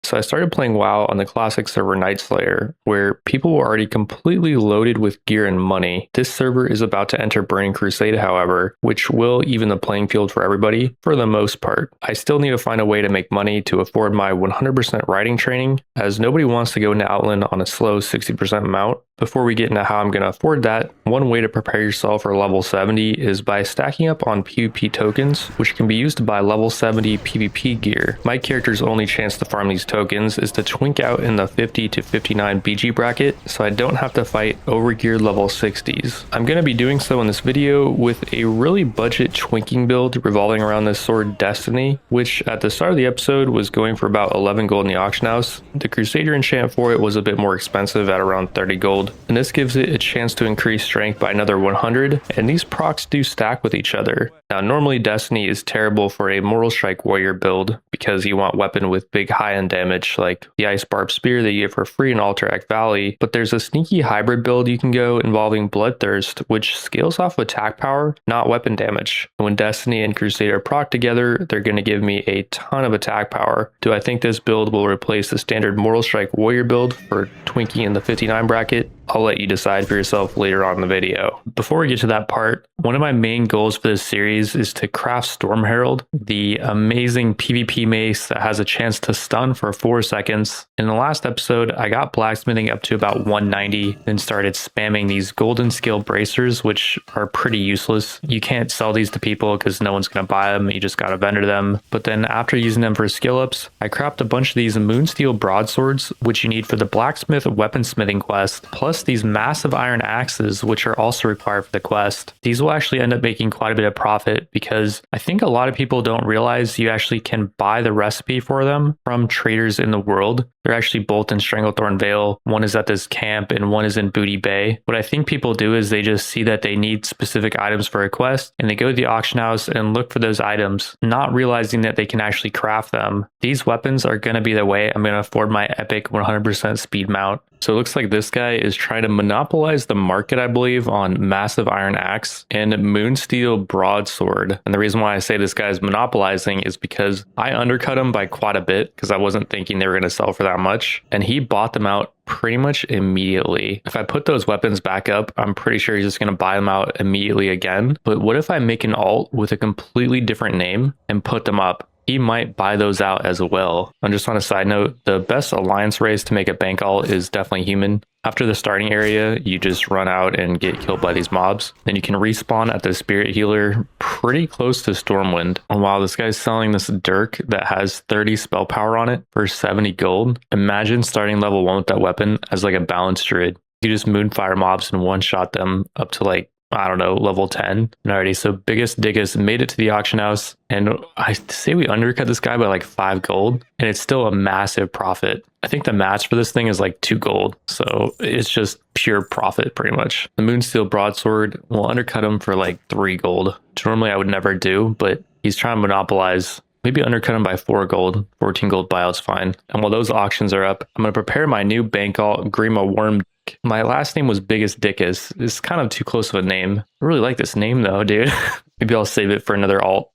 So I started playing WoW on the classic server Night Slayer, where people were already completely loaded with gear and money. This server is about to enter Burning Crusade, however, which will even the playing field for everybody, for the most part. I still need to find a way to make money to afford my 100% riding training, as nobody wants to go into Outland on a slow 60% mount. Before we get into how I'm going to afford that, one way to prepare yourself for level 70 is by stacking up on PvP tokens, which can be used to buy level 70 PvP gear. My character's only chance to farm these tokens is to twink out in the 50 to 59 BG bracket, so I don't have to fight overgeared level 60s. I'm going to be doing so in this video with a really budget twinking build revolving around this sword Destiny, which at the start of the episode was going for about 11 gold in the auction house. The Crusader enchant for it was a bit more expensive at around 30 gold. And this gives it a chance to increase strength by another 100, and these procs do stack with each other. Now normally Destiny is terrible for a Mortal Strike Warrior build because you want weapon with big high-end damage like the Ice Barb Spear that you get for free in Alterac Valley, but there's a sneaky hybrid build you can go involving Bloodthirst, which scales off attack power, not weapon damage. When Destiny and Crusader proc together, they're going to give me a ton of attack power. Do I think this build will replace the standard Mortal Strike Warrior build for twinking in the 59 bracket? I'll let you decide for yourself later on in the video. Before we get to that part, one of my main goals for this series is to craft Storm Herald, the amazing PvP mace that has a chance to stun for 4 seconds. In the last episode, I got blacksmithing up to about 190, then started spamming these golden scale bracers, which are pretty useless. You can't sell these to people because no one's going to buy them, you just got to vendor them. But then after using them for skill ups, I craft a bunch of these Moonsteel broadswords, which you need for the blacksmith weaponsmithing quest, plus these massive iron axes, which are also required for the quest. These will actually end up making quite a bit of profit because I think a lot of people don't realize you actually can buy the recipe for them from traders in the world. They're actually both in Stranglethorn Vale. One is at this camp and one is in Booty Bay. What I think people do is they just see that they need specific items for a quest and they go to the auction house and look for those items, not realizing that they can actually craft them. These weapons are going to be the way I'm going to afford my epic 100% speed mount. So it looks like this guy is trying to monopolize the market, I believe, on Massive Iron Axe and Moonsteel Broadsword. And the reason why I say this guy is monopolizing is because I undercut him by quite a bit because I wasn't thinking they were going to sell for that much. And he bought them out pretty much immediately. If I put those weapons back up, I'm pretty sure he's just going to buy them out immediately again. But what if I make an alt with a completely different name and put them up? He might buy those out as well. And just on a side note, the best alliance race to make a bank alt is definitely human. After the starting area, you just run out and get killed by these mobs. Then you can respawn at the spirit healer pretty close to Stormwind. And while this guy's selling this Dirk that has 30 spell power on it for 70 gold, imagine starting level 1 with that weapon as like a balanced druid. You just moonfire mobs and one-shot them up to like, I don't know, level 10. Alrighty, so Biggest Diggus made it to the auction house, and I say we undercut this guy by like 5 gold, and it's still a massive profit. I think the match for this thing is like 2 gold, so it's just pure profit pretty much. The Moonsteel Broadsword will undercut him for like 3 gold, which normally I would never do, but he's trying to monopolize. Maybe undercut him by 4 gold, 14 gold buyout's fine. And while those auctions are up, I'm going to prepare my new bank alt, Grima Worm. My last name was Biggest Dickus. It's kind of too close of a name. I really like this name though, dude. Maybe I'll save it for another alt.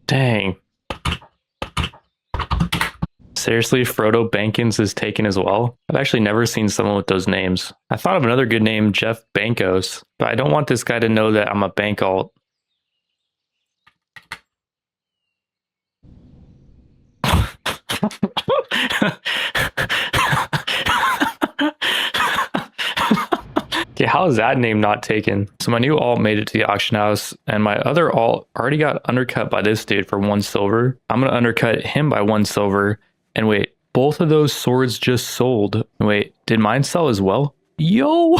Dang. Seriously, Frodo Bankins is taken as well? I've actually never seen someone with those names. I thought of another good name, Jeff Bankos, but I don't want this guy to know that I'm a bank alt. Okay, how is that name not taken? So my new alt made it to the auction house, and my other alt already got undercut by this dude for 1 silver. I'm gonna undercut him by 1 silver. And wait, both of those swords just sold. Wait, did mine sell as well? Yo!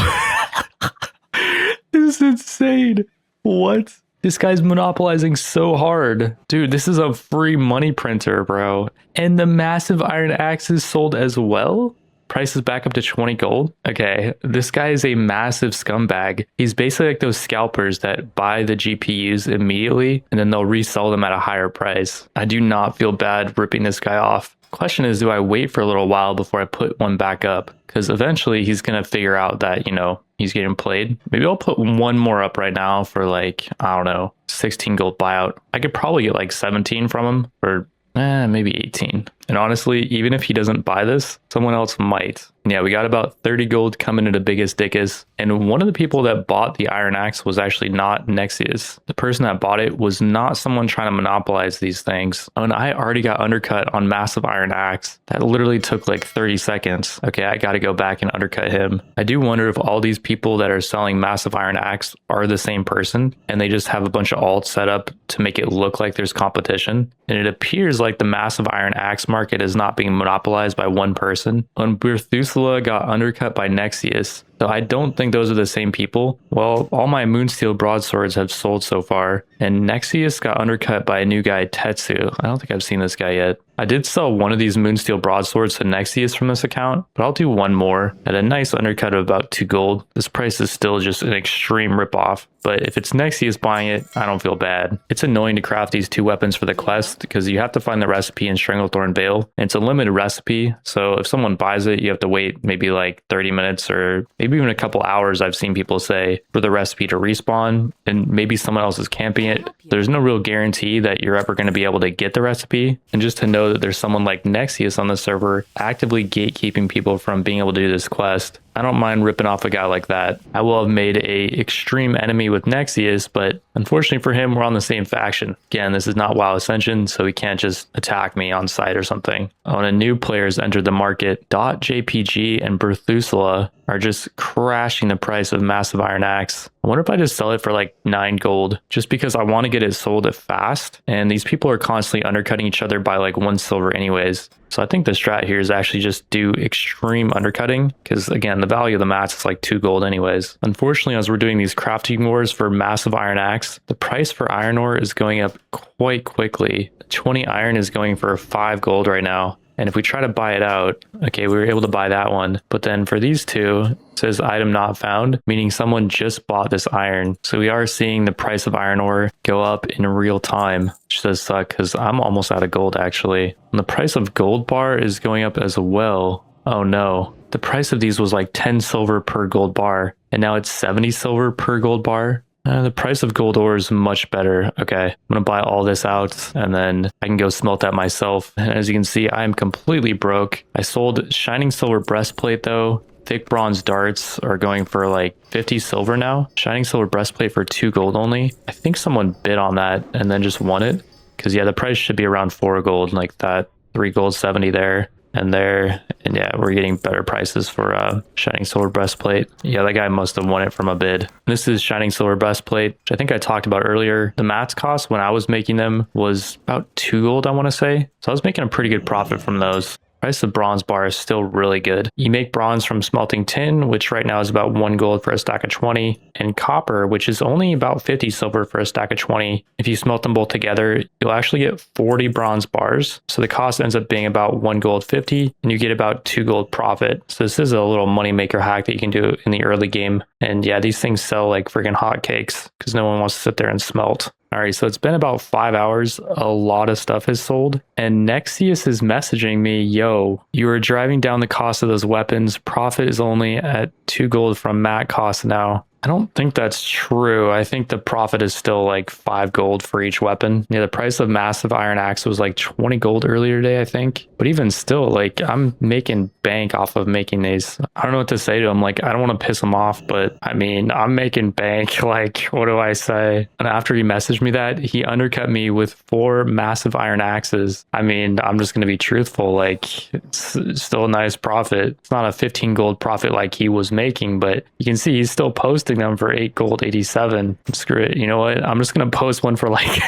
This is insane. What? This guy's monopolizing so hard. Dude, this is a free money printer, bro. And the Massive Iron Axe is sold as well? Price is back up to 20 gold. Okay, this guy is a massive scumbag. He's basically like those scalpers that buy the GPUs immediately and then they'll resell them at a higher price. I do not feel bad ripping this guy off. Question is, do I wait for a little while before I put one back up? Because eventually he's going to figure out that, you know, he's getting played. Maybe I'll put one more up right now for like, I don't know, 16 gold buyout. I could probably get like 17 from him, or maybe 18. And honestly, even if he doesn't buy this, someone else might. Yeah, we got about 30 gold coming into Biggest Dickus. And one of the people that bought the Iron Axe was actually not Nexius. The person that bought it was not someone trying to monopolize these things. Oh, and I already got undercut on Massive Iron Axe. That literally took like 30 seconds. Okay, I gotta go back and undercut him. I do wonder if all these people that are selling Massive Iron Axe are the same person and they just have a bunch of alts set up to make it look like there's competition. And it appears like the Massive Iron Axe market is not being monopolized by one person. When Berthusula got undercut by Nexius, so I don't think those are the same people. Well, all my Moonsteel broadswords have sold so far, and Nexius got undercut by a new guy, Tetsu. I don't think I've seen this guy yet. I did sell one of these Moonsteel broadswords to Nexius from this account, but I'll do one more at a nice undercut of about 2 gold. This price is still just an extreme ripoff, but if it's Nexius buying it, I don't feel bad. It's annoying to craft these 2 weapons for the quest because you have to find the recipe in Stranglethorn Vale, and it's a limited recipe, so if someone buys it, you have to wait maybe like 30 minutes or maybe even a couple hours, I've seen people say, for the recipe to respawn, and maybe someone else is camping it. There's no real guarantee that you're ever going to be able to get the recipe, and just to know that there's someone like Nexius on the server actively gatekeeping people from being able to do this quest, I don't mind ripping off a guy like that. I will have made a extreme enemy with Nexius, but unfortunately for him, we're on the same faction. Again, this is not WoW Ascension, so he can't just attack me on site or something. When a new player's entered the market, .jpg and Berthusula are just crashing the price of Massive Iron Axe. I wonder if I just sell it for like 9 gold, just because I want to get it sold fast, and these people are constantly undercutting each other by like 1 silver anyways. So I think the strat here is actually just do extreme undercutting, because again, the value of the mats is like 2 gold anyways. Unfortunately, as we're doing these crafting wars for Massive Iron Axe, the price for iron ore is going up quite quickly. 20 iron is going for 5 gold right now. And if we try to buy it out, okay, we were able to buy that one. But then for these two, it says item not found, meaning someone just bought this iron. So we are seeing the price of iron ore go up in real time, which does suck because I'm almost out of gold actually. And the price of gold bar is going up as well. Oh no. The price of these was like 10 silver per gold bar, and now it's 70 silver per gold bar. The price of gold ore is much better. Okay, I'm gonna buy all this out and then I can go smelt that myself. And as you can see, I am completely broke. I sold shining silver breastplate though. Thick bronze darts are going for like 50 silver now. Shining silver breastplate for 2 gold only. I think someone bid on that and then just won it. Because yeah, the price should be around 4 gold, like that. 3 gold 70 there. And there, and yeah, we're getting better prices for shining silver breastplate. Yeah, that guy must have won it from a bid. This is shining silver breastplate, which I think I talked about earlier. The mats cost when I was making them was about 2 gold, I want to say. So I was making a pretty good profit from those. Price of bronze bar is still really good. You make bronze from smelting tin, which right now is about 1 gold for a stack of 20, and copper, which is only about 50 silver for a stack of 20. If you smelt them both together, you'll actually get 40 bronze bars. So the cost ends up being about 1 gold 50, and you get about 2 gold profit. So this is a little money maker hack that you can do in the early game. And yeah, these things sell like freaking hotcakes because no one wants to sit there and smelt. All right, so it's been about 5 hours. A lot of stuff has sold. And Nexius is messaging me, yo, you are driving down the cost of those weapons. Profit is only at 2 gold from mat cost now. I don't think that's true. I think the profit is still like 5 gold for each weapon. Yeah, the price of Massive Iron Axe was like 20 gold earlier today, I think. But even still, like, I'm making bank off of making these. I don't know what to say to him. Like, I don't want to piss him off, but I mean, I'm making bank. Like, what do I say? And after he messaged me that, he undercut me with 4 Massive Iron Axes. I mean, I'm just going to be truthful. Like, it's still a nice profit. It's not a 15 gold profit like he was making, but you can see he's still posting them for 8 gold 87. Screw it. You know what? I'm just going to post one for like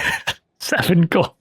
7 gold.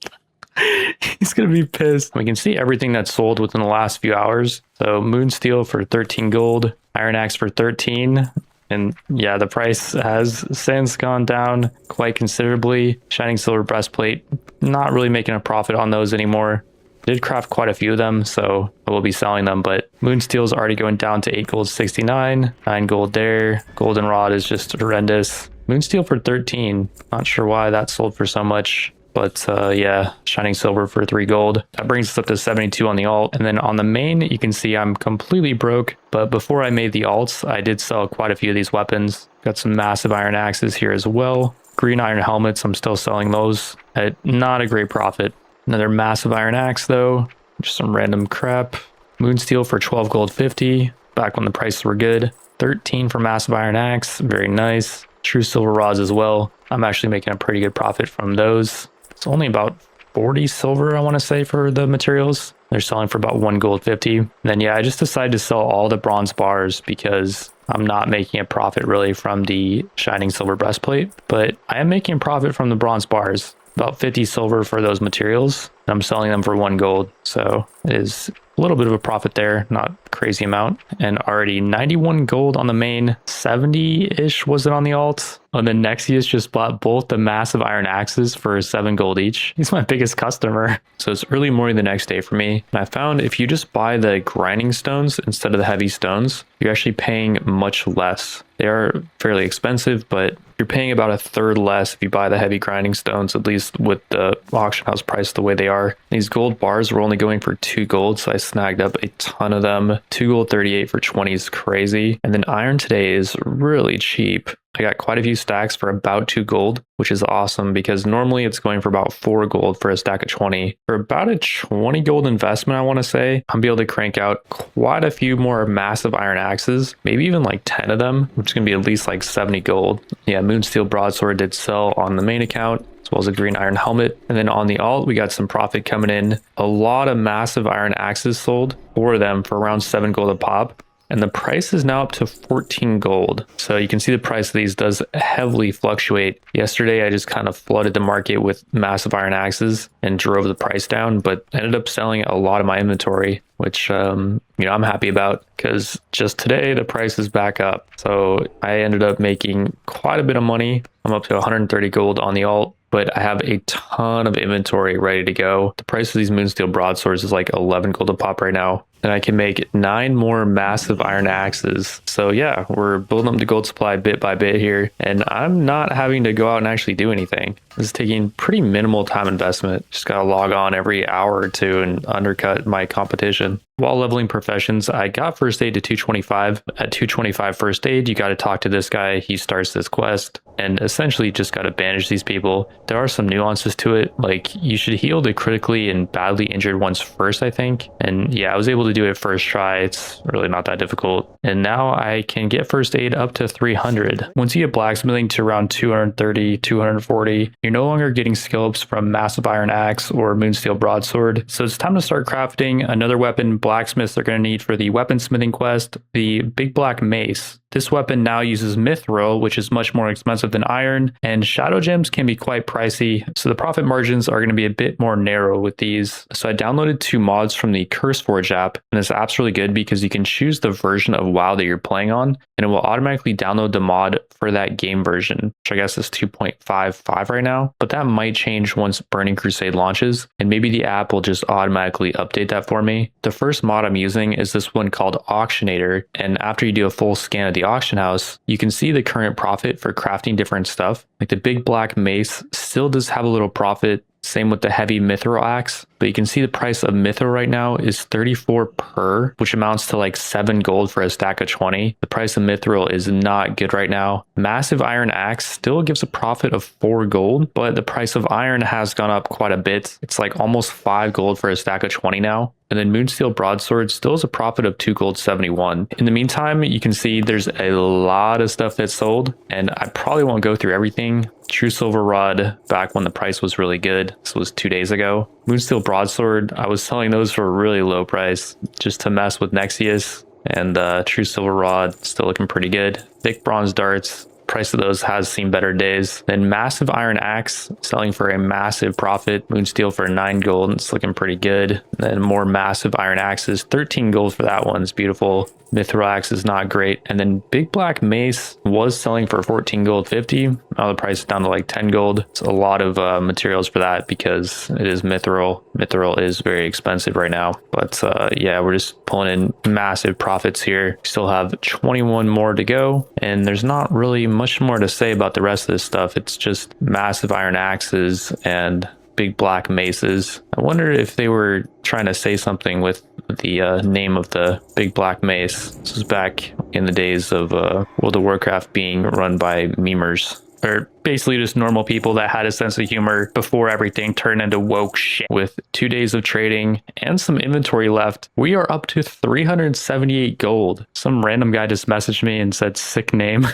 He's going to be pissed. We can see everything that's sold within the last few hours. So Moonsteel for 13 gold, Iron Axe for 13. And yeah, the price has since gone down quite considerably. Shining Silver Breastplate, not really making a profit on those anymore. Did craft quite a few of them, so I will be selling them, but Moonsteel is already going down to 8 gold 69, 9 gold there. Goldenrod is just horrendous. Moonsteel for 13, not sure why that sold for so much, but yeah, Shining Silver for 3 gold. That brings us up to 72 on the alt, and then on the main, you can see I'm completely broke, but before I made the alts, I did sell quite a few of these weapons. Got some Massive Iron Axes here as well. Green Iron Helmets, I'm still selling those at not a great profit. Another Massive Iron Axe though, Just some random crap. Moonsteel for 12 gold 50, back when the prices were good. 13 for massive iron axe, very nice. True silver rods as well. I'm actually making a pretty good profit from those. It's only about 40 silver, I want to say, for the materials. They're selling for about 1 gold 50. And then yeah, I just decided to sell all the bronze bars because I'm not making a profit really from the shining silver breastplate, but I am making a profit from the bronze bars. About 50 silver for those materials. And I'm selling them for 1 gold. So it is a little bit of a profit there, not a crazy amount. And already 91 gold on the main, 70-ish was it on the alt. And then Nexius just bought both the massive iron axes for 7 gold each. He's my biggest customer. So it's early morning the next day for me. And I found if you just buy the grinding stones instead of the heavy stones, you're actually paying much less. They are fairly expensive, but you're paying about a third less if you buy the heavy grinding stones, at least with the auction house price the way they are. These gold bars were only going for 2 gold, so I snagged up a ton of them. 2 gold 38 for 20 is crazy. And then iron today is really cheap. I got quite a few stacks for about 2 gold, which is awesome because normally it's going for about 4 gold for a stack of 20. For about a 20 gold investment, I want to say, I'll be able to crank out quite a few more massive iron axes, maybe even like 10 of them, which is going to be at least like 70 gold. Yeah, Moonsteel Broadsword did sell on the main account, as well as a green iron helmet. And then on the alt, we got some profit coming in. A lot of massive iron axes sold, 4 of them for around 7 gold a pop. And the price is now up to 14 gold. So you can see the price of these does heavily fluctuate. Yesterday, I just kind of flooded the market with massive iron axes and drove the price down, but ended up selling a lot of my inventory, which, I'm happy about because just today the price is back up. So I ended up making quite a bit of money. I'm up to 130 gold on the alt, but I have a ton of inventory ready to go. The price of these Moonsteel Broadswords is like 11 gold a pop right now. And I can make 9 more massive iron axes. So yeah, we're building up the gold supply bit by bit here. And I'm not having to go out and actually do anything. This is taking pretty minimal time investment. Just gotta log on every hour or two and undercut my competition. While leveling professions, I got first aid to 225. At 225 first aid, you got to talk to this guy. He starts this quest and essentially just got to bandage these people. There are some nuances to it. Like you should heal the critically and badly injured ones first, I think. And yeah, I was able to do it first try. It's really not that difficult. And now I can get first aid up to 300. Once you get blacksmithing to around 230, 240, you're no longer getting skill ups from massive iron axe or moonsteel broadsword. So it's time to start crafting another weapon. Blacksmiths are going to need for the weaponsmithing quest, the big black mace. This weapon now uses mithril, which is much more expensive than iron, and shadow gems can be quite pricey, so the profit margins are going to be a bit more narrow with these. So I downloaded 2 mods from the CurseForge app, and this app's really good because you can choose the version of WoW that you're playing on, and it will automatically download the mod for that game version, which I guess is 2.55 right now, but that might change once Burning Crusade launches, and maybe the app will just automatically update that for me. The first mod I'm using is this one called Auctionator, and after you do a full scan of the auction house, you can see the current profit for crafting different stuff. Like the big black mace still does have a little profit. Same with the heavy mithril axe, but you can see the price of mithril right now is 34 per, which amounts to like 7 gold for a stack of 20. The price of mithril is not good right now. Massive iron axe still gives a profit of 4 gold, but the price of iron has gone up quite a bit. It's like almost 5 gold for a stack of 20 now. And then Moonsteel Broadsword still has a profit of 2 gold 71. In the meantime, you can see there's a lot of stuff that's sold, and I probably won't go through everything. True Silver Rod, back when the price was really good. This was 2 days ago. Moonsteel Broadsword, I was selling those for a really low price just to mess with Nexius. And True Silver Rod, still looking pretty good. Thick Bronze Darts, price of those has seen better days. Then Massive Iron Axe selling for a massive profit. Moonsteel for 9 gold, it's looking pretty good. And then more Massive Iron Axes, 13 gold for that one, it's beautiful. Mithril Axe is not great. And then Big Black Mace was selling for 14 gold 50. Now the price is down to like 10 gold. It's a lot of materials for that because it is mithril. Mithril is very expensive right now. But yeah, we're just pulling in massive profits here. We still have 21 more to go. And there's not really much more to say about the rest of this stuff. It's just massive iron axes and big black maces. I wonder if they were trying to say something with the name of the big black mace. This was back in the days of World of Warcraft being run by memers, or basically just normal people that had a sense of humor before everything turned into woke shit. With 2 days of trading and some inventory left, we are up to 378 gold. Some random guy just messaged me and said, sick name.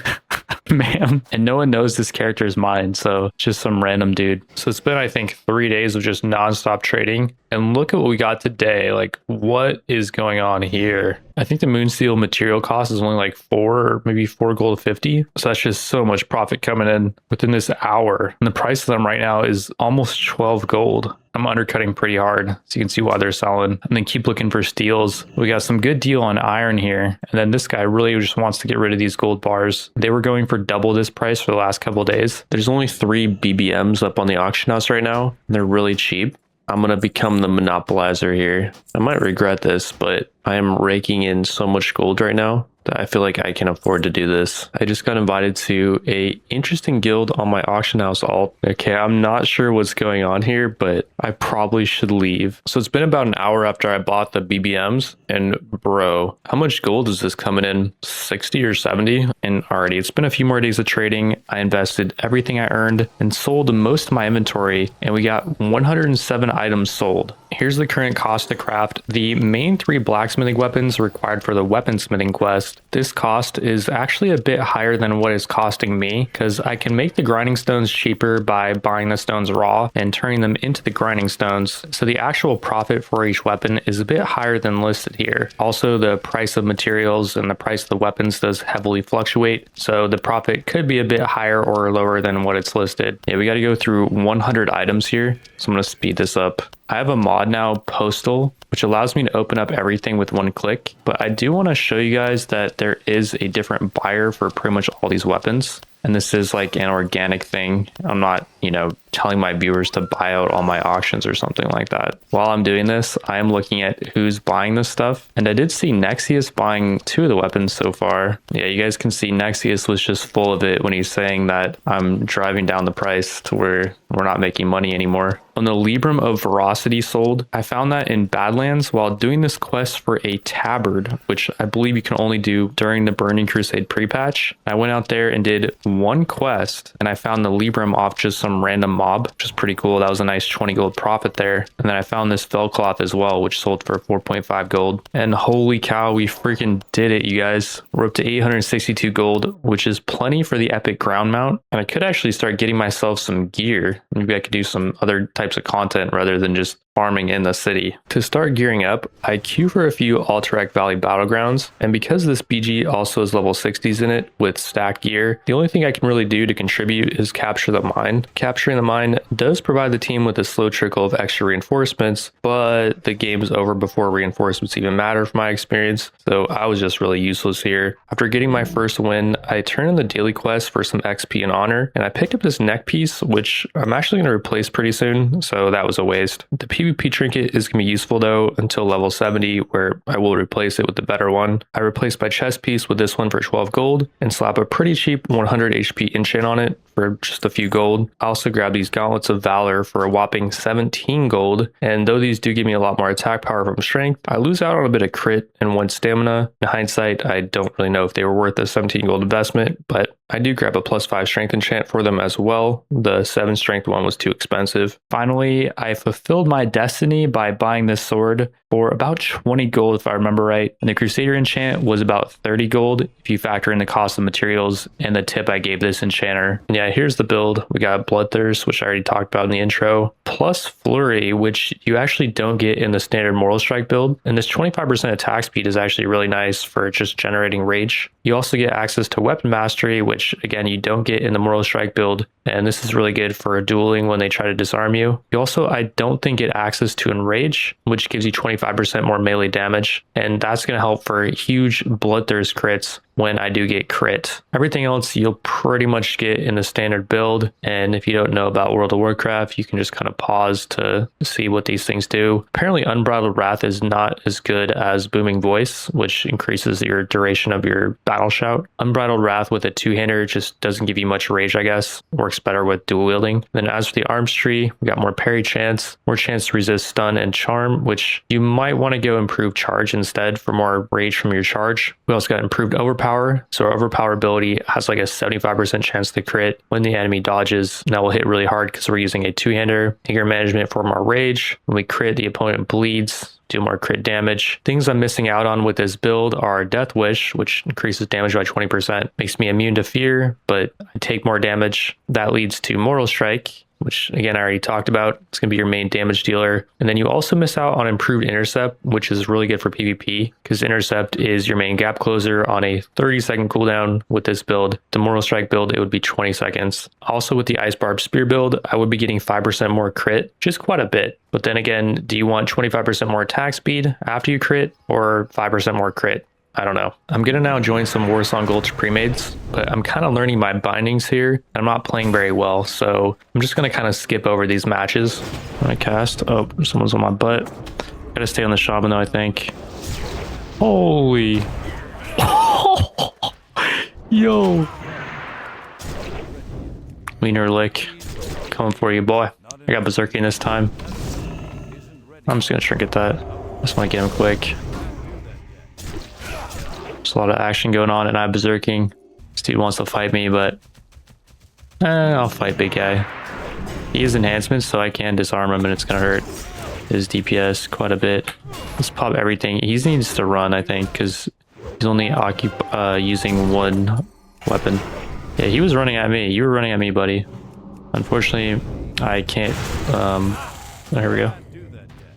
Ma'am. And no one knows this character is mine, so just some random dude. So it's been, I think, 3 days of just nonstop trading. And look at what we got today. Like, what is going on here? I think the Moonsteel material cost is only like 4 or maybe 4 gold 50. So that's just so much profit coming in within this hour. And the price of them right now is almost 12 gold. I'm undercutting pretty hard, so you can see why they're selling. And then keep looking for steals. We got some good deal on iron here. And then this guy really just wants to get rid of these gold bars. They were going for double this price for the last couple of days. There's only 3 BBMs up on the auction house right now. They're really cheap. I'm going to become the monopolizer here. I might regret this, but I am raking in so much gold right now that I feel like I can afford to do this. I just got invited to a interesting guild on my auction house alt. Okay, I'm not sure what's going on here, but I probably should leave. So it's been about an hour after I bought the BBMs, and bro, how much gold is this coming in? 60 or 70? And already it's been a few more days of trading. I invested everything I earned and sold most of my inventory, and we got 107 items sold. Here's the current cost to craft the main 3 blacksmithing weapons required for the weaponsmithing quest. This cost is actually a bit higher than what it's costing me, because I can make the grinding stones cheaper by buying the stones raw and turning them into the grinding stones. So the actual profit for each weapon is a bit higher than listed here. Also, the price of materials and the price of the weapons does heavily fluctuate, so the profit could be a bit higher or lower than what it's listed. Yeah, we got to go through 100 items here, so I'm going to speed this up. I have a mod now, Postal, which allows me to open up everything with 1 click, but I do want to show you guys that there is a different buyer for pretty much all these weapons. And this is like an organic thing. I'm not, telling my viewers to buy out all my auctions or something like that. While I'm doing this, I am looking at who's buying this stuff. And I did see Nexius buying 2 of the weapons so far. Yeah, you guys can see Nexius was just full of it when he's saying that I'm driving down the price to where we're not making money anymore. On the Librum of Veracity sold, I found that in Badlands while doing this quest for a tabard, which I believe you can only do during the Burning Crusade pre-patch. I went out there and did 1 quest, and I found the Librum off just some random mob, which is pretty cool. That was a nice 20 gold profit there. And then I found this fell cloth as well, which sold for 4.5 gold. And holy cow, we freaking did it, you guys. We're up to 862 gold, which is plenty for the epic ground mount. And I could actually start getting myself some gear. Maybe I could do some other types of content rather than just farming in the city. To start gearing up, I queue for a few Alterac Valley battlegrounds, and because this BG also has level 60s in it with stacked gear, the only thing I can really do to contribute is capture the mine. Capturing the mine does provide the team with a slow trickle of extra reinforcements, but the game is over before reinforcements even matter from my experience, so I was just really useless here. After getting my first win, I turned in the daily quest for some XP and honor, and I picked up this neck piece, which I'm actually going to replace pretty soon, so that was a waste. The PvP trinket is going to be useful though until level 70, where I will replace it with the better one. I replaced my chest piece with this one for 12 gold and slap a pretty cheap 100 HP enchant on it for just a few gold. I also grabbed these gauntlets of valor for a whopping 17 gold, and though these do give me a lot more attack power from strength, I lose out on a bit of crit and 1 stamina. In hindsight, I don't really know if they were worth the 17 gold investment, but I do grab a +5 strength enchant for them as well. The 7 strength one was too expensive. Finally, I fulfilled my destiny by buying this sword for about 20 gold if I remember right, and the Crusader enchant was about 30 gold if you factor in the cost of materials and the tip I gave this enchanter. And yeah, here's the build. We got Bloodthirst, which I already talked about in the intro, plus Flurry, which you actually don't get in the standard Moral Strike build, and this 25% attack speed is actually really nice for just generating rage. You also get access to Weapon Mastery, which again you don't get in the Moral Strike build, and this is really good for dueling when they try to disarm you. You also, I don't think, get access to Enrage, which gives you 25% more melee damage, and that's going to help for huge Bloodthirst crits when I do get crit. Everything else you'll pretty much get in the standard build, and if you don't know about World of Warcraft, you can just kind of pause to see what these things do. Apparently Unbridled Wrath is not as good as Booming Voice, which increases your duration of your battle shout. Unbridled Wrath with a 2-hander just doesn't give you much rage, I guess. Works works better with dual wielding. Then as for the arms tree, we got more parry chance, more chance to resist stun and charm, which you might want to go improve charge instead for more rage from your charge. We also got improved overpower. So our overpower ability has like a 75% chance to crit when the enemy dodges. And that will hit really hard because we're using a two-hander. Anger management for more rage. When we crit, the opponent bleeds, do more crit damage. Things I'm missing out on with this build are Death Wish, which increases damage by 20%. Makes me immune to fear, but I take more damage. That leads to Mortal Strike, which again, I already talked about. It's going to be your main damage dealer. And then you also miss out on improved intercept, which is really good for PvP because intercept is your main gap closer on a 30-second cooldown with this build. The Mortal Strike build, it would be 20 seconds. Also with the Ice Barb Spear build, I would be getting 5% more crit, just quite a bit. But then again, do you want 25% more attack speed after you crit or 5% more crit? I don't know. I'm going to now join some Warsong Gulch premades, but I'm kind of learning my bindings here. I'm not playing very well, so I'm just going to kind of skip over these matches. I cast. Oh, someone's on my butt. Got to stay on the shaman though, I think. Holy. Yo. Wiener lick. Coming for you, boy. I got Berserking this time. I'm just going to trinket that. Just want to get him quick. There's a lot of action going on and I'm berserking. This dude wants to fight me, but I'll fight big guy. He has enhancements, so I can disarm him and it's gonna hurt his DPS quite a bit. Let's pop everything. He needs to run, I think, because he's only using one weapon. Yeah, he was running at me. You were running at me, buddy. Unfortunately, I can't. There we go.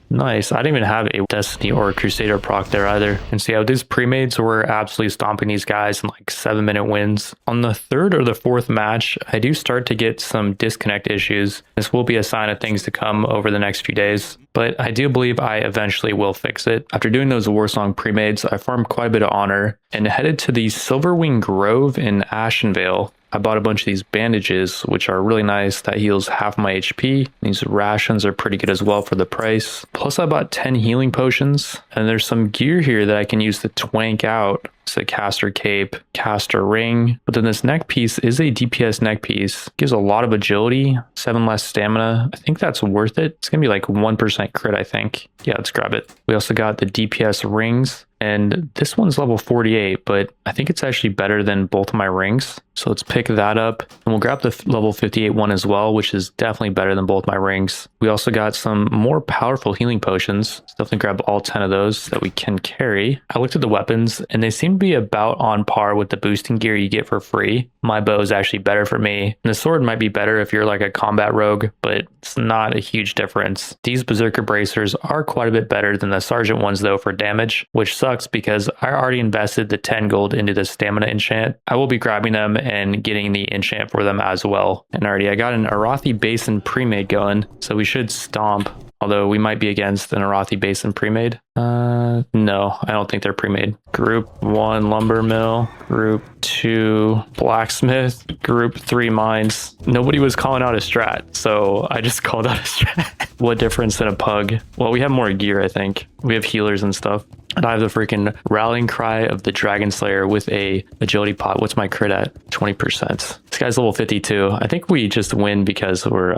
Nice. I didn't even have a Destiny or a Crusader proc there either. And see how these premades were absolutely stomping these guys in like 7-minute wins. On the third or the fourth match, I do start to get some disconnect issues. This will be a sign of things to come over the next few days, but I do believe I eventually will fix it. After doing those Warsong premades, I farmed quite a bit of honor and headed to the Silverwing Grove in Ashenvale. I bought a bunch of these bandages, which are really nice. That heals half my HP. These rations are pretty good as well for the price. Plus I bought 10 healing potions, and there's some gear here that I can use to twank out. It's a caster cape, caster ring, but then this neck piece is a DPS neck piece. Gives a lot of agility, 7 less stamina. I think that's worth it. It's gonna be like 1% crit, I think. Yeah, let's grab it. We also got the DPS rings, and this one's level 48, but I think it's actually better than both of my rings. So let's pick that up, and we'll grab the level 58 one as well, which is definitely better than both my rings. We also got some more powerful healing potions. Let's definitely grab all 10 of those that we can carry. I looked at the weapons, and they seem to be about on par with the boosting gear you get for free. My bow is actually better for me, and the sword might be better if you're like a combat rogue, but it's not a huge difference. These Berserker bracers are quite a bit better than the Sergeant ones though for damage, which sucks because I already invested the 10 gold into the stamina enchant. I will be grabbing them and getting the enchant for them as well. And already I got an Arathi Basin pre-made going, so we should stomp. Although we might be against an Arathi Basin pre-made. No, I don't think they're pre-made. Group 1 lumber mill, group 2 blacksmith, group 3 mines. Nobody was calling out a strat, so I just called out a strat. What difference than a pug? Well, we have more gear, I think. We have healers and stuff. And I have the freaking rallying cry of the Dragon Slayer with a agility pot. What's my crit at? 20%. This guy's level 52. I think we just win because we're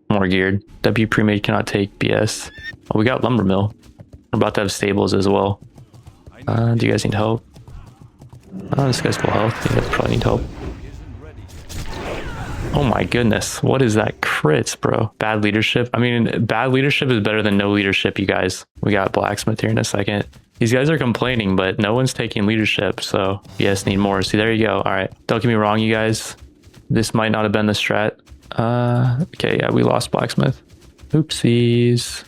more geared. W pre-made cannot take BS. Oh, we got lumber mill. We're about to have stables as well. Do you guys need help? Oh, this guy's full health. You guys probably need help. Oh my goodness. What is that crits, bro? Bad leadership. I mean, bad leadership is better than no leadership, you guys. We got blacksmith here in a second. These guys are complaining, but no one's taking leadership, so BS need more. See, there you go. All right. Don't get me wrong, you guys. This might not have been the strat. Okay, yeah, we lost blacksmith. Oopsies.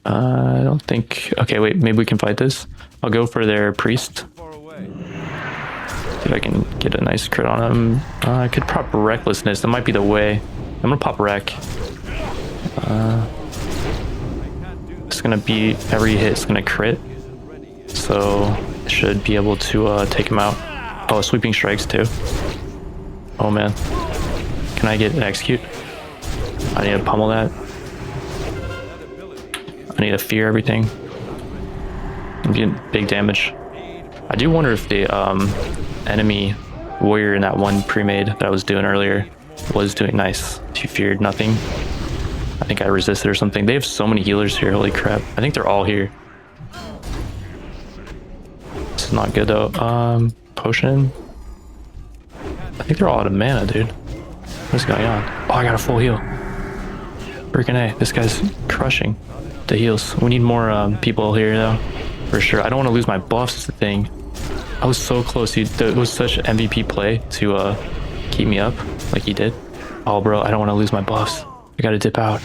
I don't think... Okay, wait, maybe we can fight this. I'll go for their priest. See if I can get a nice crit on him. I could prop recklessness. That might be the way. I'm gonna pop wreck. It's gonna be every hit is gonna crit, so should be able to take him out. Oh, sweeping strikes too. Oh man, can I get an execute? I need to pummel that. I need to fear everything. I'm getting big damage. I do wonder if the enemy warrior in that one pre-made that I was doing earlier, Was doing nice. She feared nothing. I think I resisted or something. They have so many healers here. Holy crap. I think they're all here. This is not good though. Potion. I think they're all out of mana, dude. What's going on? Oh, I got a full heal. Freaking A. This guy's crushing the heals. We need more people here though. For sure. I don't want to lose my buffs is the thing. I was so close, dude. It was such an MVP play to keep me up like he did. Oh, bro, I don't want to lose my buffs. I gotta dip out.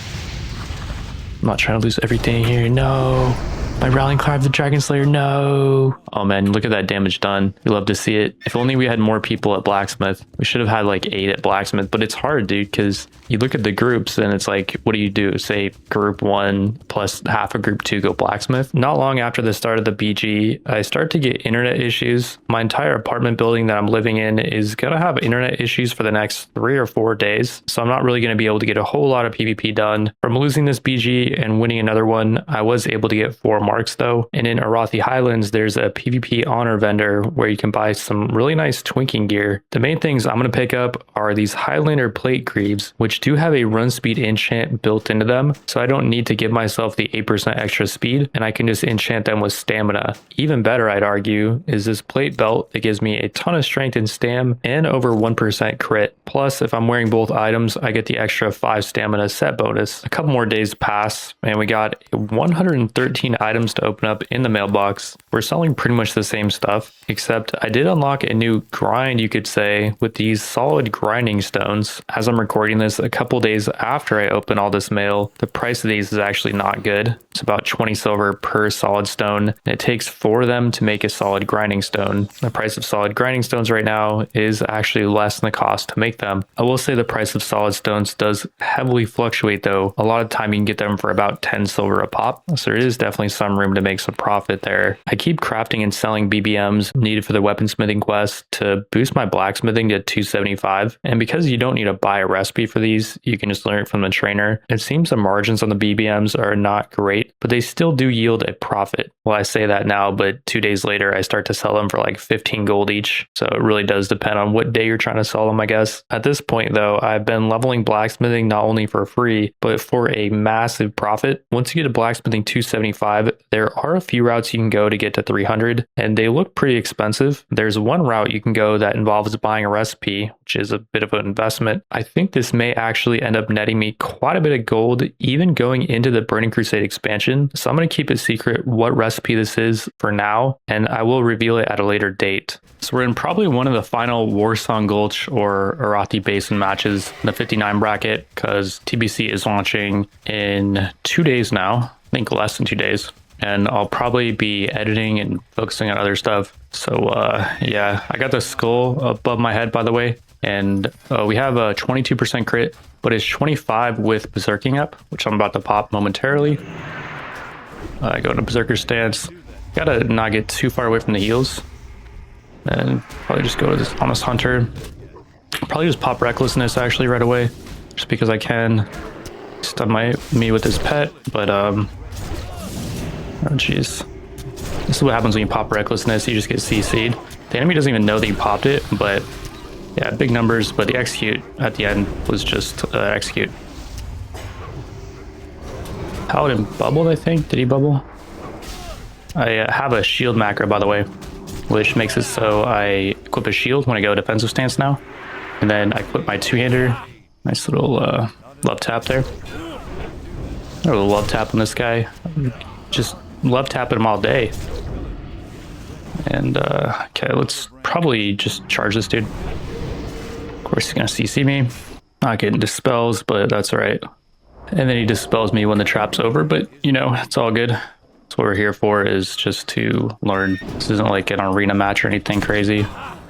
I'm not trying to lose everything here. No. My rallying cry of the Dragon Slayer. No. Oh man, look at that damage done. We love to see it. If only we had more people at Blacksmith. We should have had like 8 at Blacksmith, but it's hard, dude, because you look at the groups and it's like, what do you do? Say group 1 plus half of group 2 go Blacksmith. Not long after the start of the BG, I start to get internet issues. My entire apartment building that I'm living in is gonna have internet issues for the next 3 or 4 days. So I'm not really gonna be able to get a whole lot of PvP done. From losing this BG and winning another one, I was able to get 4 marks though. And in Arathi Highlands, there's a PvP honor vendor where you can buy some really nice twinking gear. The main things I'm going to pick up are these Highlander plate greaves, which do have a run speed enchant built into them. So I don't need to give myself the 8% extra speed and I can just enchant them with stamina. Even better, I'd argue, is this plate belt that gives me a ton of strength and stam and over 1% crit. Plus, if I'm wearing both items, I get the extra 5 stamina set bonus. A couple more days pass and we got 113 items to open up in the mailbox. We're selling pretty much the same stuff, except I did unlock a new grind, you could say, with these solid grinding stones. As I'm recording this, a couple days after I open all this mail, the price of these is actually not good. It's about 20 silver per solid stone, and it takes 4 of them to make a solid grinding stone. The price of solid grinding stones right now is actually less than the cost to make them. I will say the price of solid stones does heavily fluctuate though. A lot of time you can get them for about 10 silver a pop, so there is definitely some room to make some profit there. I keep crafting and selling BBMs needed for the weaponsmithing quest to boost my blacksmithing to 275, and because you don't need to buy a recipe for these, you can just learn it from the trainer. It seems the margins on the BBMs are not great, but they still do yield a profit. Well, I say that now, but 2 days later I start to sell them for like 15 gold each, so it really does depend on what day you're trying to sell them, I guess. At this point though, I've been leveling blacksmithing not only for free, but for a massive profit. Once you get to blacksmithing 275, there are a few routes you can go to get to 300, and they look pretty expensive. There's one route you can go that involves buying a recipe, which is a bit of an investment. I think this may actually end up netting me quite a bit of gold, even going into the Burning Crusade expansion. So I'm going to keep it secret what recipe this is for now, and I will reveal it at a later date. So we're in probably one of the final Warsong Gulch or Arathi Basin matches in the 59 bracket, because TBC is launching in 2 days now. I think less than 2 days. And I'll probably be editing and focusing on other stuff. So yeah, I got the skull above my head, by the way. And we have a 22% crit, but it's 25 with berserking up, which I'm about to pop momentarily. I go into berserker stance. Gotta not get too far away from the heals. And probably just go to this honest hunter. Probably just pop recklessness actually right away, just because I can. Stun me with this pet, but oh jeez. This is what happens when you pop recklessness, you just get CC'd. The enemy doesn't even know that you popped it, but yeah, big numbers, but the execute at the end was just execute. Paladin bubbled, I think. Did he bubble? I have a shield macro, by the way, which makes it so I equip a shield when I go defensive stance now. And then I equip my two-hander. Nice little love tap there. A little love tap on this guy. Just love tapping him all day. And okay, let's probably just charge this dude. Of course, he's gonna CC me. Not getting dispels, but that's all right. And then he dispels me when the trap's over, but you know, it's all good. That's what we're here for, is just to learn. This isn't like an arena match or anything crazy.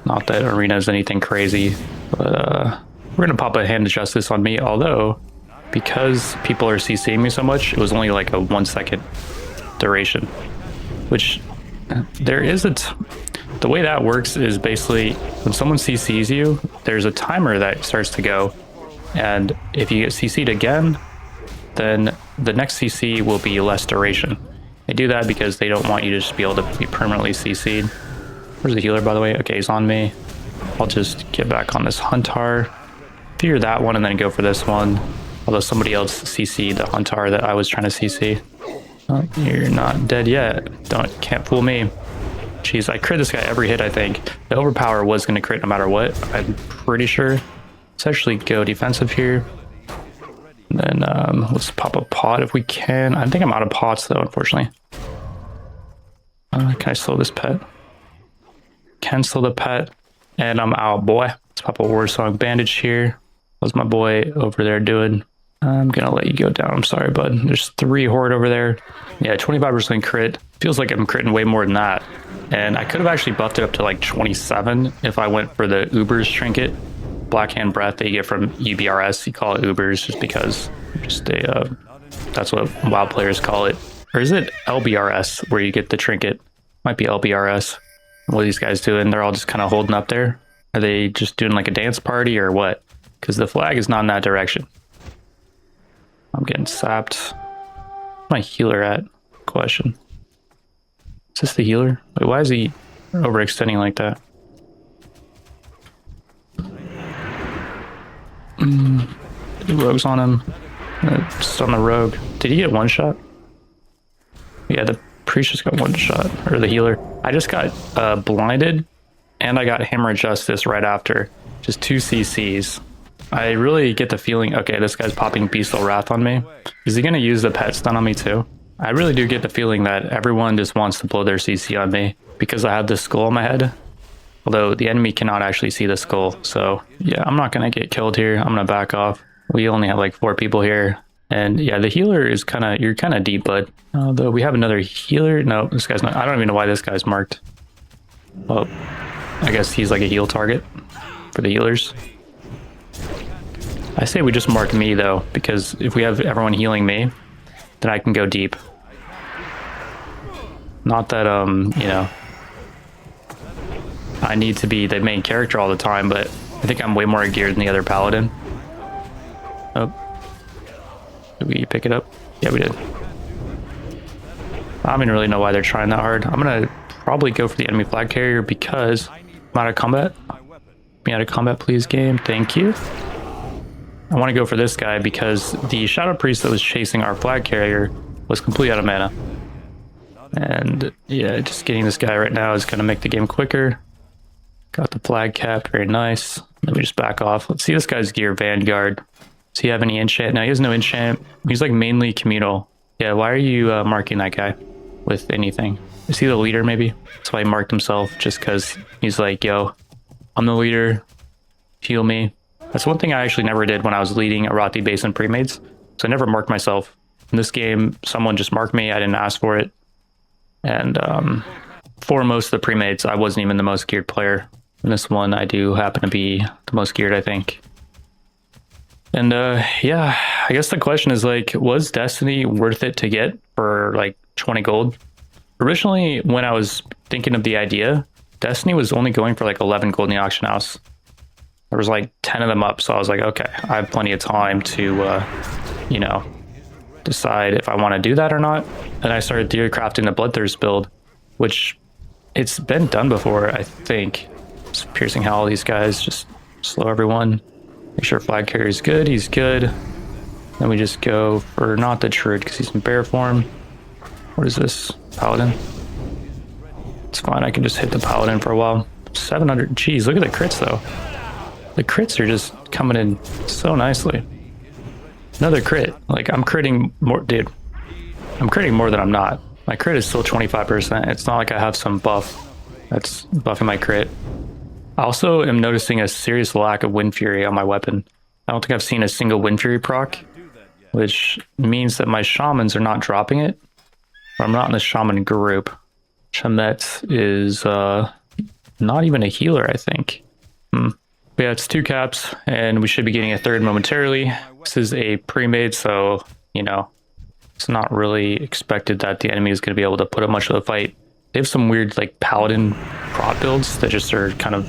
Not that arena is anything crazy, but we're gonna pop a Hand of Justice on me, although because people are CCing me so much, it was only like a 1 second duration, which there is the way that works is basically when someone CCs you, there's a timer that starts to go, and if you get CC'd again, then the next CC will be less duration. They do that because they don't want you to just be able to be permanently CC'd. Where's the healer, by the way? Okay, he's on me. I'll just get back on this Huntar. figure that one and then go for this one. Although somebody else CC'd the Huntar that I was trying to CC. Oh, you're not dead yet. Can't fool me. Jeez, I crit this guy every hit, I think. The overpower was going to crit no matter what, I'm pretty sure. Let's actually go defensive here. And then let's pop a pot if we can. I think I'm out of pots though, unfortunately. Can I slow this pet? Can slow the pet. And I'm out, boy. Let's pop a War Song bandage here. What's my boy over there doing? I'm gonna let you go down. I'm sorry, bud. There's 3 horde over there. Yeah, 25% crit. Feels like I'm critting way more than that. And I could have actually buffed it up to like 27 if I went for the Uber's trinket. Blackhand breath that you get from UBRS. You call it Ubers just because that's what WoW players call it. Or is it LBRS where you get the trinket? Might be LBRS. What are these guys doing? They're all just kind of holding up there. Are they just doing like a dance party or what? Because the flag is not in that direction. I'm getting sapped. Where's my healer at? Question. Is this the healer? Wait, why is he overextending like that? The rogue's on him. Just on the rogue. Did he get one shot? Yeah, the priest just got one shot. Or the healer. I just got blinded. And I got Hammer of Justice right after. Just 2 CCs. I really get the feeling, okay, this guy's popping Beastful Wrath on me. Is he going to use the pet stun on me too? I really do get the feeling that everyone just wants to blow their CC on me because I have this skull on my head. Although the enemy cannot actually see the skull. So yeah, I'm not going to get killed here. I'm going to back off. We only have like 4 people here. And yeah, the healer is you're kind of deep, bud. Although we have another healer. No, this guy's not. I don't even know why this guy's marked. Well, I guess he's like a heal target for the healers. I say we just mark me though, because if we have everyone healing me, then I can go deep. Not that, you know, I need to be the main character all the time, but I think I'm way more geared than the other paladin. Oh. Did we pick it up? Yeah, we did. I don't even really know why they're trying that hard. I'm gonna probably go for the enemy flag carrier because I'm out of combat. Be out of combat, please, game. Thank you. I want to go for this guy because the Shadow Priest that was chasing our flag carrier was completely out of mana. And yeah, just getting this guy right now is going to make the game quicker. Got the flag cap, very nice. Let me just back off. Let's see this guy's gear, Vanguard. Does he have any enchant? No, he has no enchant. He's like mainly communal. Yeah, why are you marking that guy with anything? Is he the leader maybe? That's why he marked himself, just because he's like, yo, I'm the leader, heal me. That's one thing I actually never did when I was leading Arathi Basin premates. So I never marked myself. In this game, someone just marked me. I didn't ask for it. And for most of the premates, I wasn't even the most geared player. In this one, I do happen to be the most geared, I think. And yeah, I guess the question is like, was Destiny worth it to get for like 20 gold? Originally, when I was thinking of the idea, Destiny was only going for like 11 gold in the auction house. There was like 10 of them up, so I was like, okay, I have plenty of time to, you know, decide if I want to do that or not. And I started theory crafting the Bloodthirst build, which it's been done before, I think. It's piercing how all these guys just slow everyone. Make sure flag carrier is good, he's good. Then we just go for not the Druid because he's in bear form. What is this? Paladin? It's fine, I can just hit the Paladin for a while. 700, geez, look at the crits though. The crits are just coming in so nicely. Another crit. Like, I'm critting more, dude. I'm critting more than I'm not. My crit is still 25%. It's not like I have some buff that's buffing my crit. I also am noticing a serious lack of Wind Fury on my weapon. I don't think I've seen a single Wind Fury proc, which means that my shamans are not dropping it. Or I'm not in the shaman group. Chamet is not even a healer, I think. But yeah, it's 2 caps, and we should be getting a 3rd momentarily. This is a pre-made, so, you know, it's not really expected that the enemy is going to be able to put up much of a fight. They have some weird, like, paladin prot builds that just are kind of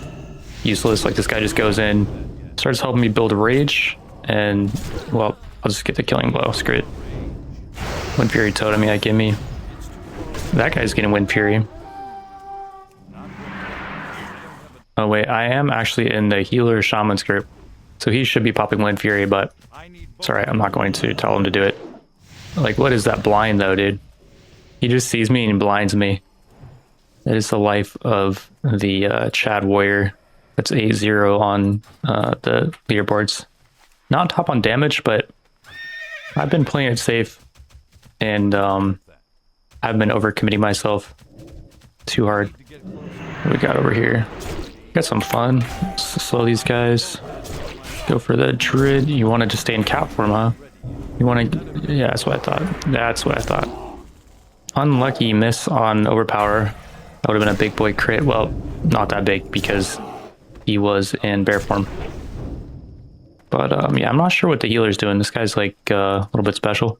useless. Like, this guy just goes in, starts helping me build a rage, and, well, I'll just get the killing blow. Screw it. Wind Fury Totem, yeah, give me. That guy's getting Wind Fury. Oh wait, I am actually in the healer shamans group. So he should be popping Wind Fury, but it's alright, I'm not going to tell him to do it. Like, what is that blind though, dude? He just sees me and blinds me. That is the life of the Chad Warrior. That's 8-0 on the leaderboards. Not top on damage, but I've been playing it safe. And I've been overcommitting myself too hard. What we got over here? Got some fun. Slow these guys. Go for the Druid. You want to just stay in cap form, huh? You want to... Yeah, that's what I thought. That's what I thought. Unlucky miss on Overpower. That would have been a big boy crit. Well, not that big because he was in bear form. But yeah, I'm not sure what the healer's doing. This guy's like a little bit special.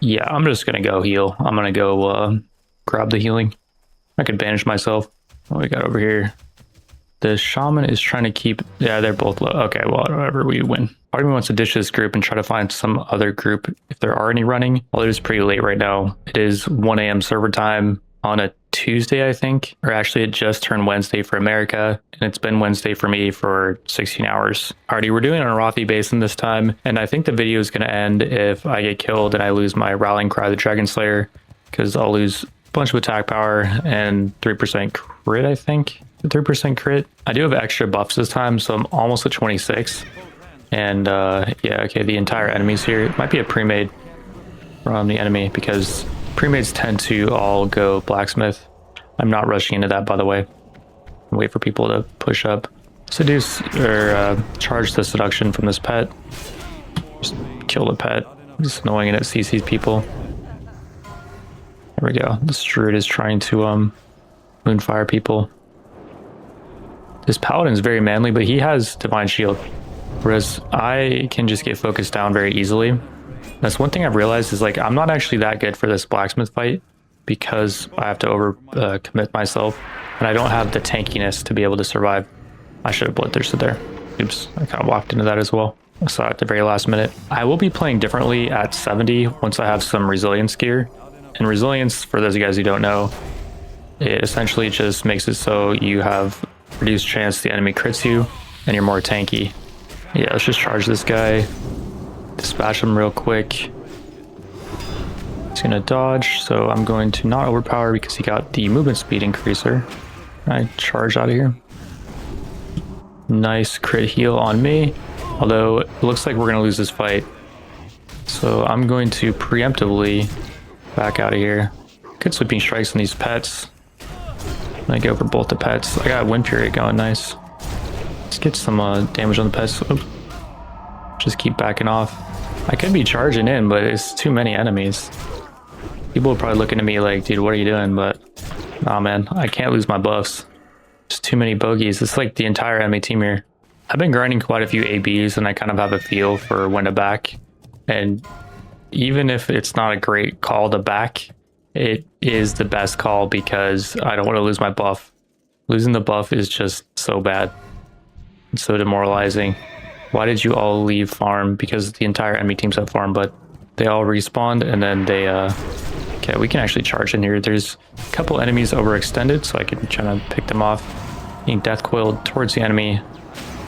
Yeah, I'm just going to go heal. I'm going to go grab the healing. I could banish myself. What we got over here? The shaman is trying to keep... Yeah, they're both low. Okay, well, whatever, we win. Part of me wants to ditch this group and try to find some other group if there are any running. Well, it is pretty late right now. It is 1 a.m. server time on a Tuesday, I think. Or actually, it just turned Wednesday for America. And it's been Wednesday for me for 16 hours. Alrighty, we're doing it on Rothi Basin this time. And I think the video is going to end if I get killed and I lose my Rallying Cry, the Dragon Slayer. Because I'll lose a bunch of attack power and 3% crit, I think. 3% crit. I do have extra buffs this time, so I'm almost at 26. And yeah, okay, the entire enemy's here. It might be a pre-made from the enemy because pre-mades tend to all go blacksmith. I'm not rushing into that, by the way. Wait for people to push up. Seduce or charge the seduction from this pet. Just kill the pet. It's annoying and it CCs people. There we go. This druid is trying to moonfire people. This paladin is very manly, but he has divine shield, whereas I can just get focused down very easily. That's one thing I've realized is like I'm not actually that good for this blacksmith fight because I have to over commit myself, and I don't have the tankiness to be able to survive. I should have bloodthirsted there. Oops, I kind of walked into that as well. I saw it at the very last minute. I will be playing differently at 70 once I have some resilience gear. And resilience, for those of you guys who don't know, it essentially just makes it so you have reduced chance the enemy crits you and you're more tanky. Yeah, let's just charge this guy. Dispatch him real quick. He's gonna dodge, so I'm going to not overpower because he got the movement speed increaser. I charge out of here. Nice crit heal on me. Although it looks like we're gonna lose this fight. So I'm going to preemptively back out of here. Good sweeping strikes on these pets. I go for both the pets. I got Wind Fury going, nice. Let's get some damage on the pets. Oop. Just keep backing off. I could be charging in, but it's too many enemies. People are probably looking at me like, dude, what are you doing? But nah, man, I can't lose my buffs. Just too many bogeys. It's like the entire enemy team here. I've been grinding quite a few ABs and I kind of have a feel for when to back. And even if it's not a great call to back, it is the best call because I don't want to lose my buff. Losing the buff is just so bad. It's so demoralizing. Why did you all leave farm? Because the entire enemy team's at farm, but they all respawned and then they okay, we can actually charge in here. There's a couple enemies overextended, so I can try to pick them off. Being death coiled towards the enemy.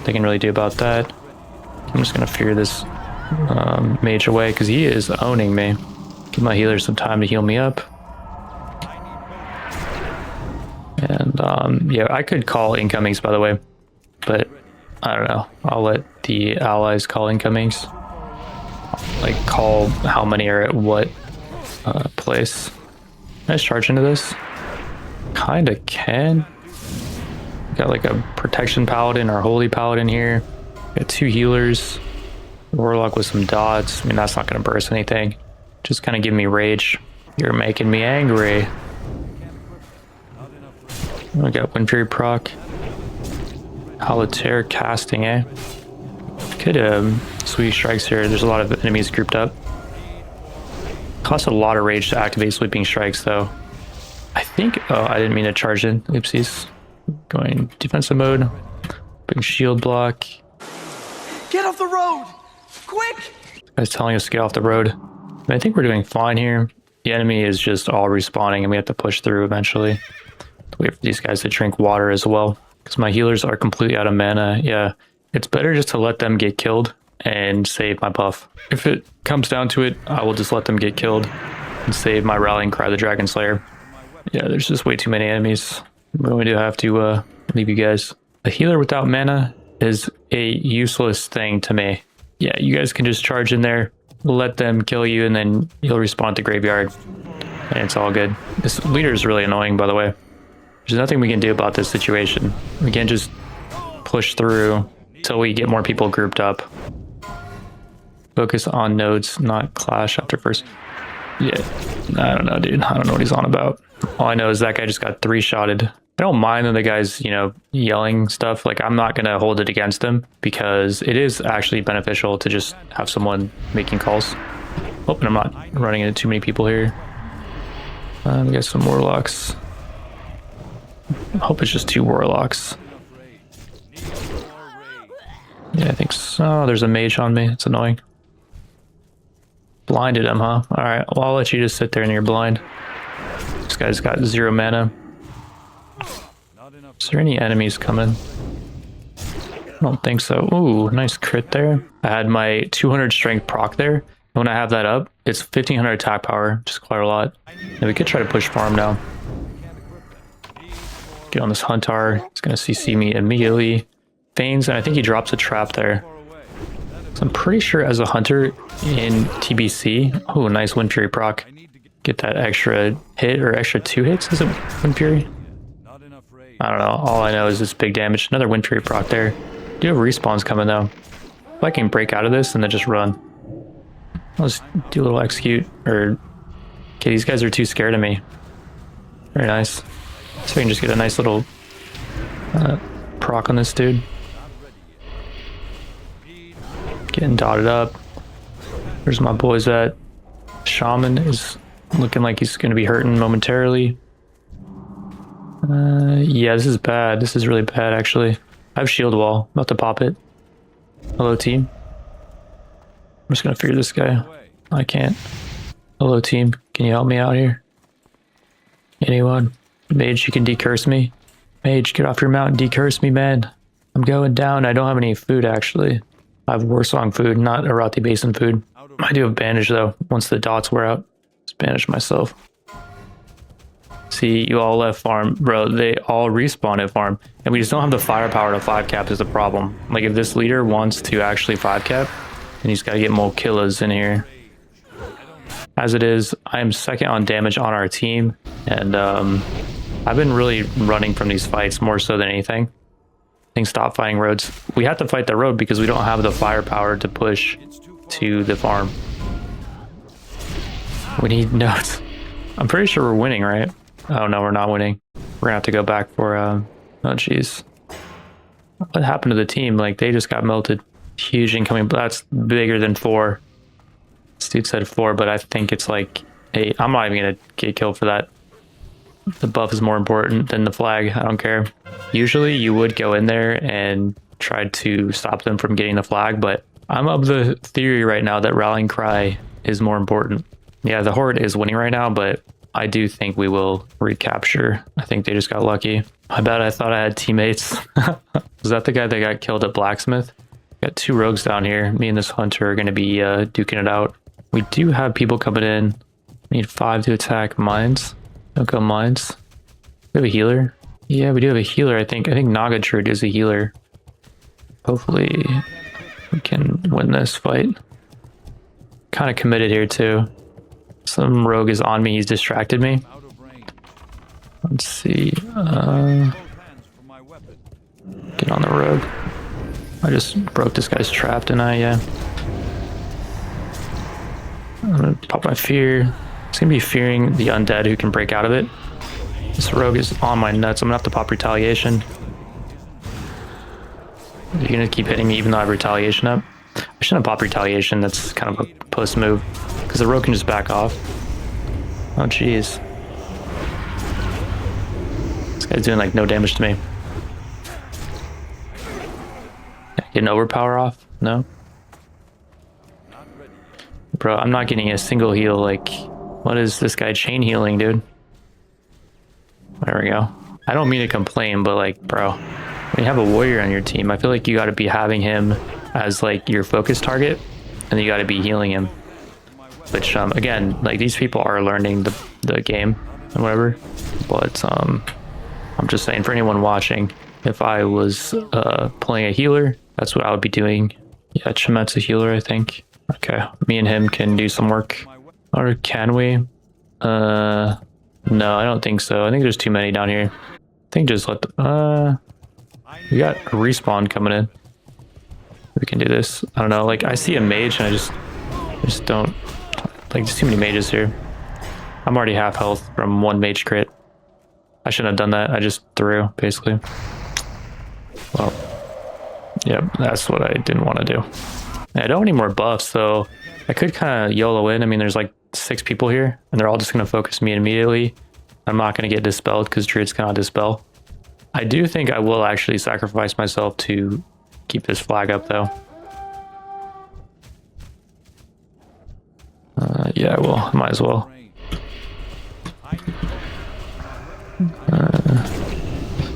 They can really do about that. I'm just gonna fear this mage away because he is owning me. Give my healer some time to heal me up. And yeah, I could call incomings, by the way, but I don't know. I'll let the allies call incomings. Like call how many are at what place. Can I charge into this? Kinda can. Got like a protection paladin or holy paladin here. Got 2 healers. Warlock with some dots. I mean, that's not gonna burst anything. Just kind of give me rage. You're making me angry. I got Wind Fury proc. Halitaire casting, eh? Could sweet strikes here. There's a lot of enemies grouped up. Costs a lot of rage to activate sweeping strikes, though. I think. Oh, I didn't mean to charge in. Oopsies. Going defensive mode. Big shield block. Get off the road! Quick! Guy's telling us to get off the road. I think we're doing fine here. The enemy is just all respawning, and we have to push through eventually. Wait for these guys to drink water as well, because my healers are completely out of mana. Yeah, It's better just to let them get killed and save my buff. If it comes down to it, I will just let them get killed and save my rallying cry, the Dragon Slayer. Yeah, there's just way too many enemies. But we do have to leave you guys. A healer without mana is a useless thing to me. Yeah, you guys can just charge in there, let them kill you, and then you'll respawn at the graveyard. And it's all good. This leader is really annoying, by the way. There's nothing we can do about this situation. We can't just push through until we get more people grouped up. Focus on nodes, not clash after first. Yeah, I don't know, dude. I don't know what he's on about. All I know is that guy just got 3-shotted. I don't mind when the guy's, you know, yelling stuff. Like, I'm not going to hold it against him because it is actually beneficial to just have someone making calls. Oh, and I'm not running into too many people here. We got some warlocks. I hope it's just 2 warlocks. Yeah, I think so. There's a mage on me. It's annoying. Blinded him, huh? Alright, well, I'll let you just sit there and you're blind. This guy's got 0 mana. Is there any enemies coming? I don't think so. Ooh, nice crit there. I had my 200 strength proc there. When I have that up, it's 1500 attack power, just quite a lot. And we could try to push farm now. Get on this Huntar. He's going to CC me immediately. Feigns, and I think he drops a trap there. So I'm pretty sure as a hunter in TBC, oh, nice Wind Fury proc. Get that extra hit or extra 2 hits. Is it Wind Fury? I don't know. All I know is it's big damage. Another Wind Fury proc there. Do have respawns coming though. If I can break out of this and then just run. I'll just do a little execute or... Okay, these guys are too scared of me. Very nice. So we can just get a nice little proc on this dude. Getting dotted up. Where's my boys at? Shaman is looking like he's going to be hurting momentarily. Yeah, this is bad. This is really bad, actually. I have shield wall. About to pop it. Hello, team. I'm just going to fear this guy. I can't. Hello, team. Can you help me out here? Anyone? Mage, you can decurse me? Mage, get off your mountain. Decurse me, man. I'm going down. I don't have any food, actually. I have Warsong food, not Arathi Basin food. I do have bandage, though. Once the dots wear out, just bandage myself. See, you all left farm. Bro, they all respawn at farm. And we just don't have the firepower to 5-cap is the problem. Like, if this leader wants to actually 5-cap, then he's got to get more killas in here. As it is, I am second on damage on our team. And I've been really running from these fights more so than anything. I think stop fighting roads. We have to fight the road because we don't have the firepower to push to the farm. We need notes. I'm pretty sure we're winning, right? Oh no, we're not winning. We're gonna have to go back for oh jeez. What happened to the team? Like, they just got melted. Huge incoming. That's bigger than 4. This dude said 4, but I think it's like 8. I'm not even gonna get killed for that. The buff is more important than the flag. I don't care. Usually you would go in there and try to stop them from getting the flag, but I'm of the theory right now that rallying cry is more important. Yeah, the horde is winning right now, but I do think we will recapture. I think they just got lucky. I bet I thought I had teammates. Was that the guy that got killed at Blacksmith? Got 2 rogues down here. Me and this hunter are going to be duking it out. We do have people coming in. We need 5 to attack mines. Don't go mines. We have a healer. Yeah, we do have a healer, I think. I think Nagatrude is a healer. Hopefully we can win this fight. Kind of committed here too. Some rogue is on me. He's distracted me. Let's see. Get on the rogue. I just broke this guy's trap, didn't I? Yeah. I'm gonna pop my fear. It's gonna be fearing the undead who can break out of it. This rogue is on my nuts. I'm gonna have to pop retaliation. You're gonna keep hitting me even though I have retaliation up. I shouldn't have popped retaliation. That's kind of a puss move because the rogue can just back off. Oh jeez. This guy's doing like no damage to me. Get an overpower off? No? Bro, I'm not getting a single heal. Like, what is this guy chain healing, dude? There we go. I don't mean to complain, but like, bro, When you have a warrior on your team, I feel like you got to be having him as like your focus target, and you got to be healing him. Which again, like these people are learning the game and whatever. But I'm just saying for anyone watching, if I was playing a healer, that's what I would be doing. Yeah, Chimet's a healer, I think. Okay, me and him can do some work. Or can we? No, I don't think so. I think there's too many down here. I think just let we got a respawn coming in. We can do this. I don't know, like I see a mage and I just don't like, there's too many mages here. I'm already half health from one mage crit. I shouldn't have done that. I just threw, basically. Well, yeah, that's what I didn't want to do. I don't need more buffs, so I could kind of YOLO in. I mean, there's like 6 people here, and they're all just going to focus me immediately. I'm not going to get dispelled because druids cannot dispel. I do think I will actually sacrifice myself to keep this flag up, though. Yeah, I will. I might as well.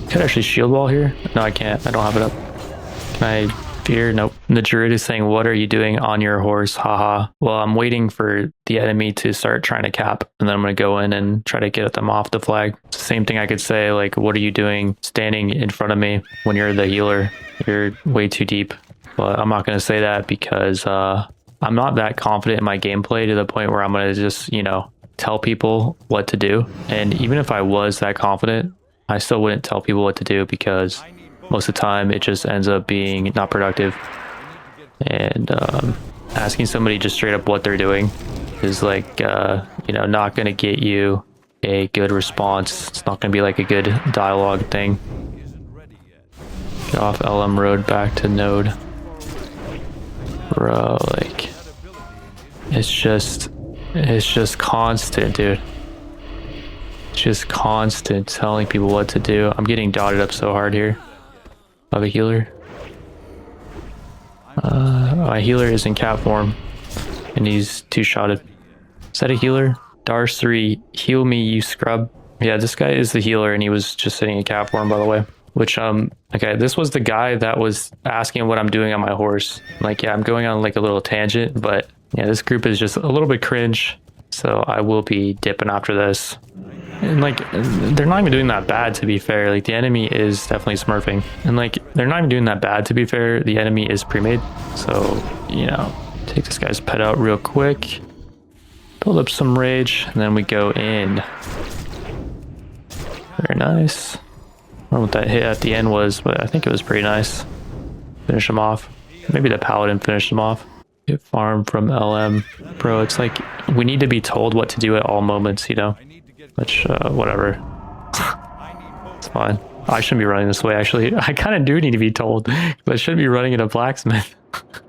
Could I actually shield wall here? No, I can't. I don't have it up. Can I fear? Nope. The druid is saying, "What are you doing on your horse? Haha." Well, I'm waiting for the enemy to start trying to cap, and then I'm going to go in and try to get them off the flag. It's the same thing I could say, like, "What are you doing standing in front of me when you're the healer? You're way too deep." But I'm not going to say that because I'm not that confident in my gameplay to the point where I'm going to just, you know, tell people what to do. And even if I was that confident, I still wouldn't tell people what to do because most of the time it just ends up being not productive. And asking somebody just straight up what they're doing is like, you know, not going to get you a good response. It's not going to be like a good dialogue thing. Get off LM road back to node. Bro, like, it's just constant, dude. It's just constant telling people what to do. I'm getting dotted up so hard here. I have a healer. My healer is in cat form, and he's 2-shotted. Is that a healer? Dars 3, heal me, you scrub. Yeah, this guy is the healer, and he was just sitting in cat form, by the way. Which, okay, this was the guy that was asking what I'm doing on my horse. Like, yeah, I'm going on like a little tangent, but yeah, this group is just a little bit cringe. So I will be dipping after this. And like, they're not even doing that bad, to be fair. Like, the enemy is definitely smurfing. And like, they're not even doing that bad, to be fair. The enemy is pre-made. So, you know, take this guy's pet out real quick. Build up some rage, and then we go in. Very nice. I don't know what that hit at the end was, but I think it was pretty nice. Finish him off. Maybe the paladin finished him off. Get farm from LM. Bro, it's like we need to be told what to do at all moments, you know? Which, whatever. It's fine. I shouldn't be running this way, actually. I kind of do need to be told, but I shouldn't be running in a blacksmith.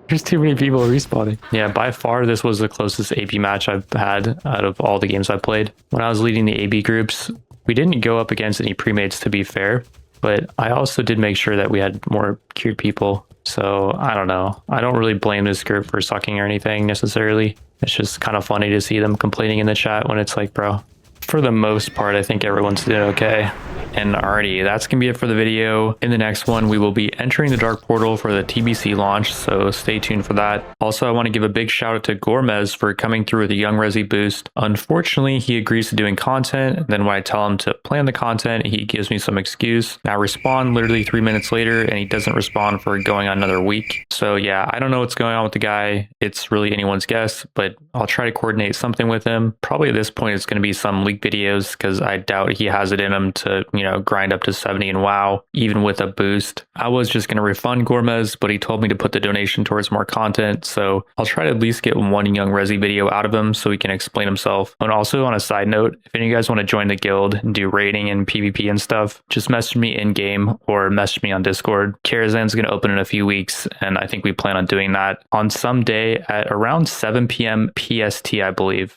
There's too many people respawning. Yeah, by far, this was the closest AB match I've had out of all the games I've played. When I was leading the AB groups, we didn't go up against any premates, to be fair, but I also did make sure that we had more cured people. So I don't know. I don't really blame this group for sucking or anything necessarily. It's just kind of funny to see them complaining in the chat when it's like, bro, for the most part, I think everyone's doing okay. And alrighty, that's gonna be it for the video. In the next one, we will be entering the Dark Portal for the TBC launch, so stay tuned for that. Also, I want to give a big shout out to Gormez for coming through with a Young Resi boost. Unfortunately, he agrees to doing content, and then when I tell him to plan the content, he gives me some excuse. Now respond literally 3 minutes later, and he doesn't respond for going on another week. So yeah, I don't know what's going on with the guy. It's really anyone's guess, but I'll try to coordinate something with him. Probably at this point, it's going to be some leak videos because I doubt he has it in him to, you know, grind up to 70 in WoW, even with a boost. I was just going to refund Gormez, but he told me to put the donation towards more content, so I'll try to at least get one Young Resi video out of him so he can explain himself. And also, on a side note, if any of you guys want to join the guild and do raiding and PvP and stuff, just message me in game or message me on Discord. Karazhan's going to open in a few weeks, and I think we plan on doing that on some day at around 7 p.m. PST, I believe.